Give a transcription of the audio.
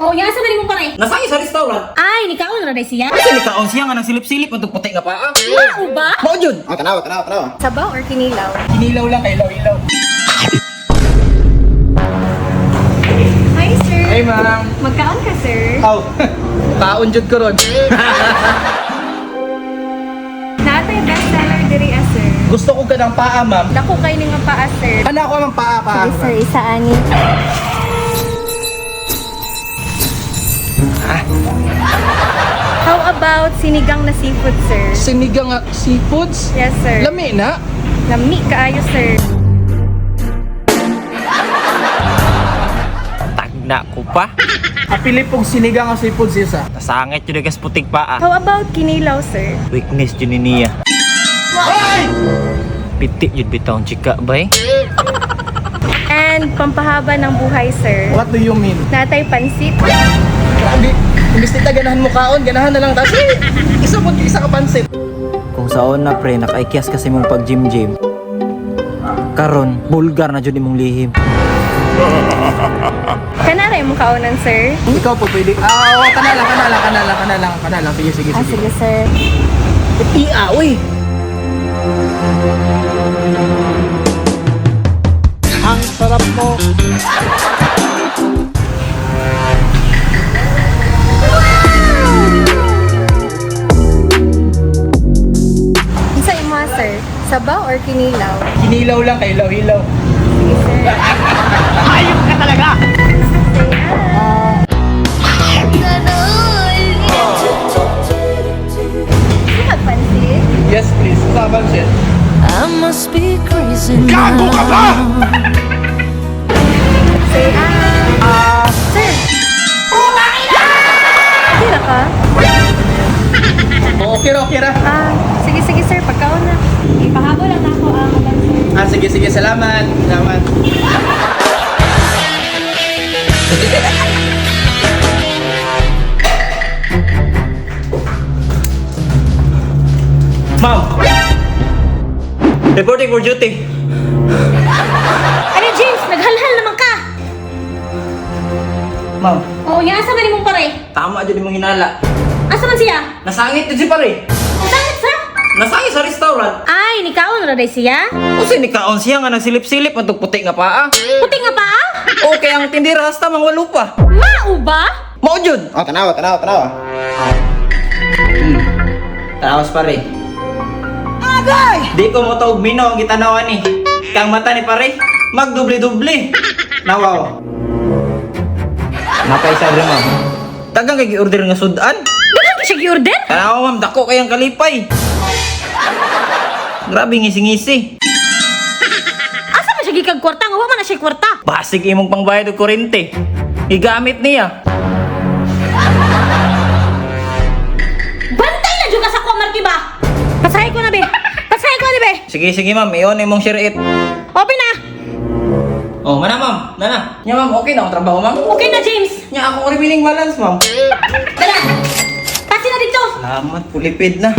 Oh, yan sa mo pare. Nasaan sa restaurant? Ay, nikaon na rin siya. Kasi nikaon siya nga ng silip-silip ang puti nga pa. Mao ba? Mao jud. Tanawa. Sabaw or kinilaw? Kinilaw lang kay ilaw-ilaw. Hi, sir. Hey ma'am. Magkaon ka, sir? Aw. Kaon jud ko ron. Natay bestseller diri sir. Gusto ko ka ng paa, ma'am. Dako kay ning paa, sir. Ano ako ng paa. Sige, sir, isa ani. How about sinigang na seafood, sir? Sinigang nga seafoods? Yes, sir. Lami na. Lami kaayo, sir. Tagna ko pa. Apili pong sinigang nga seafoods isa. Nasangit yun gas puting paa. How about kinilaw, sir? Weakness yun niya. Pitik yun bitang chika bay. And pampahaba ng buhay, sir. What do you mean? Natay pansit. Grabe. Imbis nita ganahan mo kaon, ganahan na lang. Tapos isa ka pansit. Kung saon na pre, nakaikyas kasi mong pag gym. Karon, bulgar na dyan imong lihim. Kanara yung kaunan, sir? Ikaw po pwede. Oo, kanala. Sige. Sige, sir. Iya, uy. Ang sarap mo. Isa imo, sir? Sabaw or kinilaw? Kinilaw lang kay ilaw-ilaw. Sige, sir. Ayok ka talaga. Pansit? Yes, please. Sa pansit. I must be crazy Gago ka ba? Say, sir. Sira ka? Okay ra. Sige, sir. Pagkaon na. Ipahabol lang ako ang sir. Sige. Salamat. Ma'am. Reporting for duty. Ano, James? Naghalhal naman ka. Ma'am, Oh, yan sa mali mong pare. tama dyan mong hinala. Asa man siya? Nasangit din si pare. Sangit, sir? Nasangit sa restaurant. Ay, nikaon na rin siya? Kasi nikaon siya nga ng silip-silip ang puti nga paa. Puti nga pa? Okay, ang tindira hasta mang walo pa. Mao ba? Mao jud. Tanawa. Tanawas pare. Agay! Di ko mo taog mino ang gitanawan ni. Kang mata ni pare, magdubli-dubli. Nawaw. Napaisa rin ma'am. Tagang kay order nga sudan. Dagan ka siya gi-order? Tanawa ma'am, dako kayang kalipay. Grabe ngisi-ngisi. Asa man siya gikag kwarta? Nga man na siya kwarta. Basig imong pangbayad og kurente. Igamit niya. Bantay na dyan ka sa kwa, Markiba. Pasahay ko na, be. Be. Sige ma'am, iyon imong share it. Open na. Oh, mana ma'am? Nana. Nya ma'am, okay na ang trabaho ma'am. Okay na, James. Nya ako remaining balance ma'am. Dala. Pasi na dito. Salamat, pulipid na.